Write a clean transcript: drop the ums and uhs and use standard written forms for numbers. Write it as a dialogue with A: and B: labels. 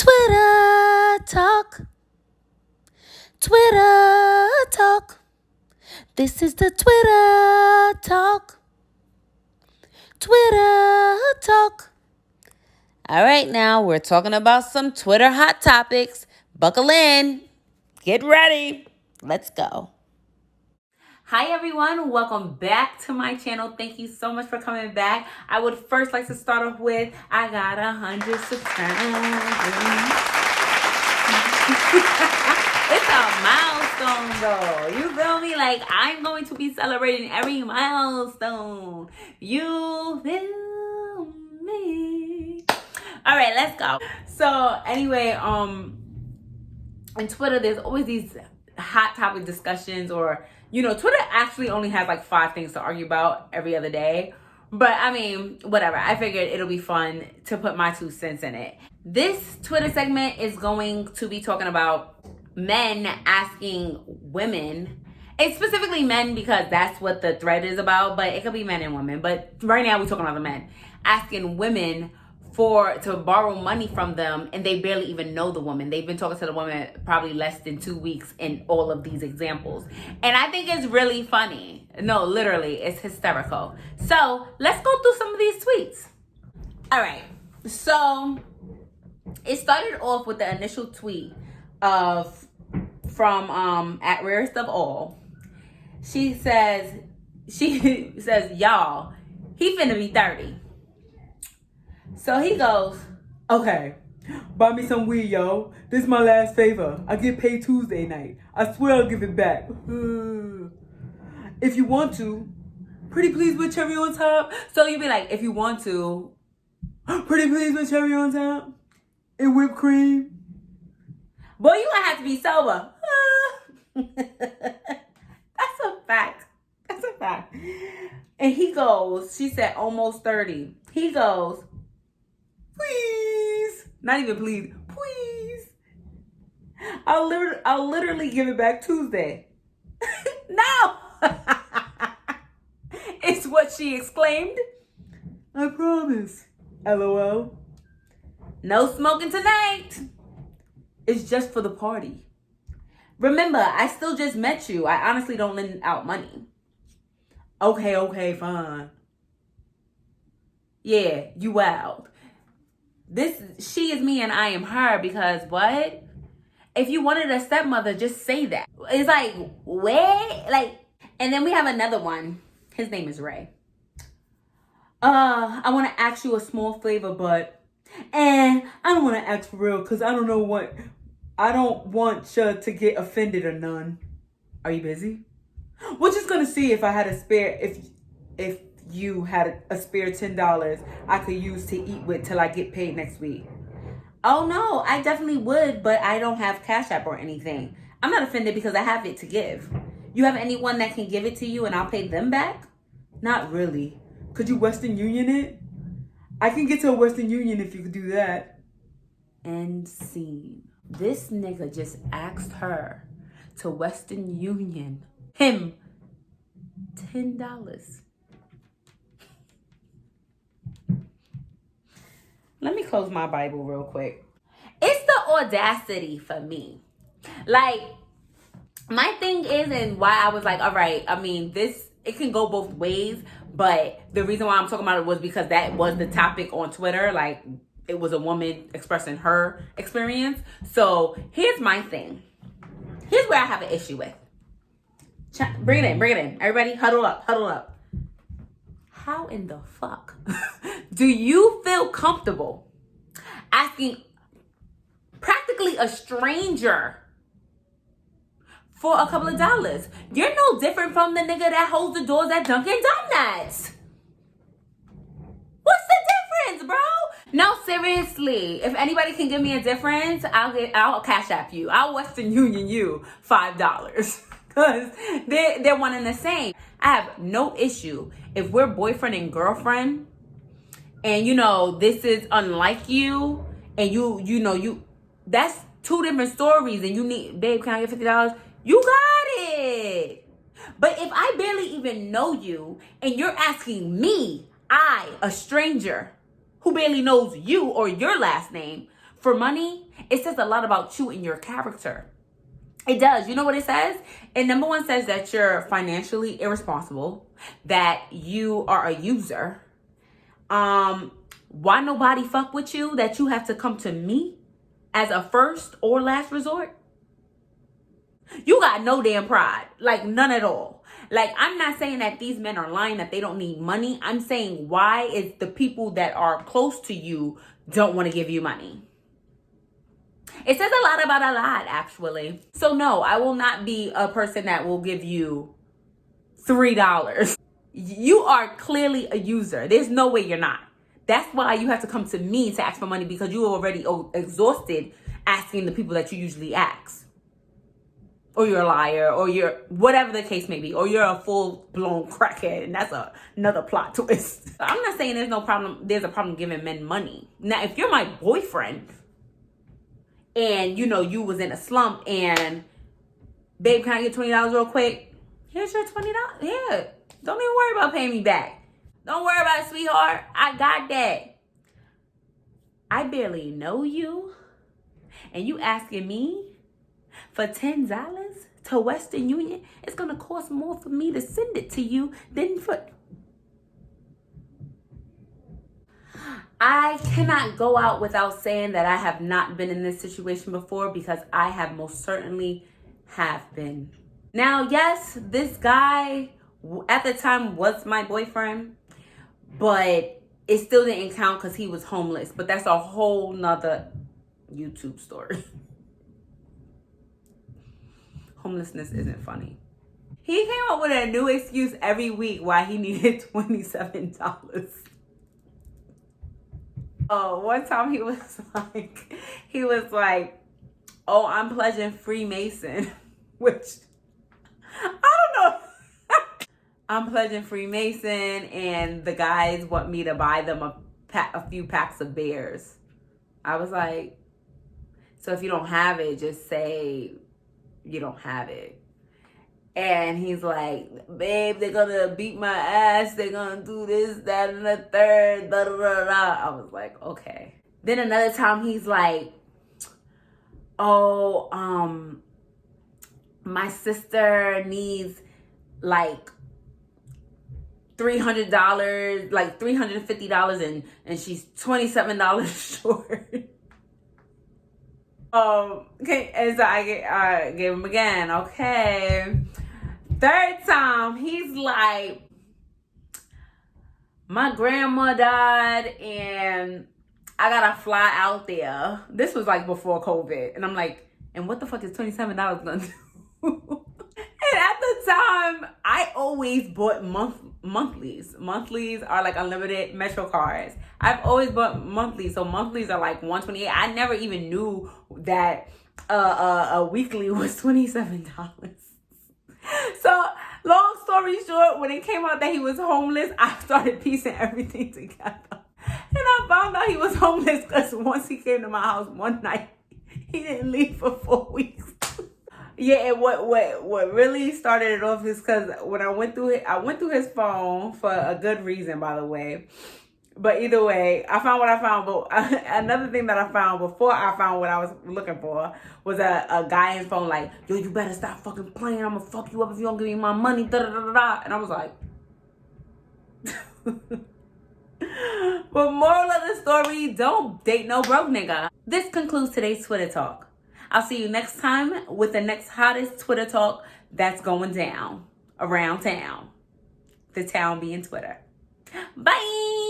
A: Twitter talk. Twitter talk. This is the Twitter talk. Twitter talk. All right, now we're talking about some Twitter hot topics. Buckle in. Get ready. Let's go. Hi everyone, welcome back to my channel. Thank you so much for coming back. I would first like to start off with, I got 100 subscribers. It's a milestone though. You feel me? Like, I'm going to be celebrating every milestone. You feel me? All right, let's go. So anyway, on Twitter, there's always these hot topic discussions, or Twitter actually only has like 5 things to argue about every other day. But I mean, whatever. I figured it'll be fun to put my 2 cents in it. This Twitter segment is going to be talking about men asking women. It's specifically men because that's what the thread is about, but it could be men and women. But right now we're talking about the men asking women to borrow money from them, and they barely even know the woman. They've been talking to the woman probably less than 2 weeks in all of these examples. And I think it's really funny. No, literally, it's hysterical. So let's go through some of these tweets. All right. So it started off with the initial tweet from at Rarest of All. She says, y'all, he finna be 30. So he goes, okay, buy me some weed, yo. This is my last favor. I get paid Tuesday night. I swear I'll give it back. If you want to, pretty please with cherry on top. So you'd be like, if you want to, pretty please with cherry on top and whipped cream. Boy, you gonna have to be sober. That's a fact. That's a fact. And he goes, she said almost 30. He goes, please. Not even please. Please. I'll literally give it back Tuesday. No. It's what she exclaimed. I promise. LOL. No smoking tonight. It's just for the party. Remember, I still just met you. I honestly don't lend out money. Okay, fine. Yeah, you wild. She is me and I am her, because what? If you wanted a stepmother, just say that. It's like, what? Like, and then we have another one. His name is Ray. I want to ask you a small favor, but I don't want to ask for real, because I don't want you to get offended or none. Are you busy? We're just gonna see if I had a spare, if you had a spare $10 I could use to eat with till I get paid next week. Oh no, I definitely would, but I don't have Cash App or anything. I'm not offended because I have it to give. You have anyone that can give it to you and I'll pay them back? Not really. Could you Western Union it? I can get to a Western Union if you could do that. End scene. This nigga just asked her to Western Union him $10. Let me close my Bible real quick. It's the audacity for me. Like, my thing is, and why I was like, all right, I mean, it can go both ways, but the reason why I'm talking about it was because that was the topic on Twitter. Like, it was a woman expressing her experience. So here's my thing. Here's where I have an issue with. Bring it in. Everybody huddle up. How in the fuck do you feel comfortable asking practically a stranger for a couple of dollars? You're no different from the nigga that holds the doors at Dunkin' Donuts. What's the difference, bro? No, seriously. If anybody can give me a difference, I'll Cash App you. I'll Western Union you $5. Because they're one and the same. I have no issue if we're boyfriend and girlfriend, and this is unlike you, and that's 2 different stories, and you need, babe, can I get $50? You got it. But if I barely even know you and you're asking me, a stranger who barely knows you or your last name, for money, it says a lot about you and your character. It does. You know what it says? And number one says that you're financially irresponsible, that you are a user. Why nobody fuck with you, that you have to come to me as a first or last resort? You got no damn pride. Like, none at all. Like, I'm not saying that these men are lying, that they don't need money. I'm saying, why is the people that are close to you don't want to give you money? It says a lot about a lot, actually. So no, I will not be a person that will give you $3. You are clearly a user. There's no way you're not. That's why you have to come to me to ask for money, because you're already exhausted asking the people that you usually ask. Or you're a liar, or you're whatever the case may be, or you're a full-blown crackhead, and that's another plot twist. I'm not saying there's a problem giving men money. Now, if you're my boyfriend, and you was in a slump, and babe, can I get $20 real quick? Here's your $20. Yeah, don't even worry about paying me back. Don't worry about it, sweetheart. I got that. I barely know you, and you asking me for $10 to Western Union? It's gonna cost more for me to send it to you than for... I cannot go out without saying that I have not been in this situation before, because I have most certainly have been. Now, yes, this guy at the time was my boyfriend, but it still didn't count because he was homeless. But that's a whole nother YouTube story. Homelessness isn't funny. He came up with a new excuse every week why he needed $27. Oh, one time he was like, oh, I'm pledging Freemason, which I don't know. I'm pledging Freemason, and the guys want me to buy them a few packs of bears. I was like, so if you don't have it, just say you don't have it. And he's like, babe, they're gonna beat my ass, they're gonna do this, that, and the third, da da da da. I was like, okay. Then another time he's like, oh, my sister needs like $300, like $350, and she's $27 short. Okay, and so I gave him again. Okay. Third time, he's like, my grandma died and I gotta fly out there. This was like before COVID. And I'm like, and what the fuck is $27 gonna do? And at the time, I always bought monthlies. Monthlies are like unlimited Metro cards. I've always bought monthlies. So monthlies are like $128. I never even knew that a weekly was $27. So long story short, when it came out that he was homeless, I started piecing everything together. And I found out he was homeless because once he came to my house one night, he didn't leave for 4 weeks. Yeah, and what really started it off is because when I went through his phone for a good reason, by the way. But either way, I found what I found. But another thing that I found before I found what I was looking for was a guy in his phone like, yo, you better stop fucking playing. I'm gonna fuck you up if you don't give me my money. Da, da, da, da, da. And I was like, but moral of the story, don't date no broke nigga. This concludes today's Twitter talk. I'll see you next time with the next hottest Twitter talk that's going down around town. The town being Twitter. Bye.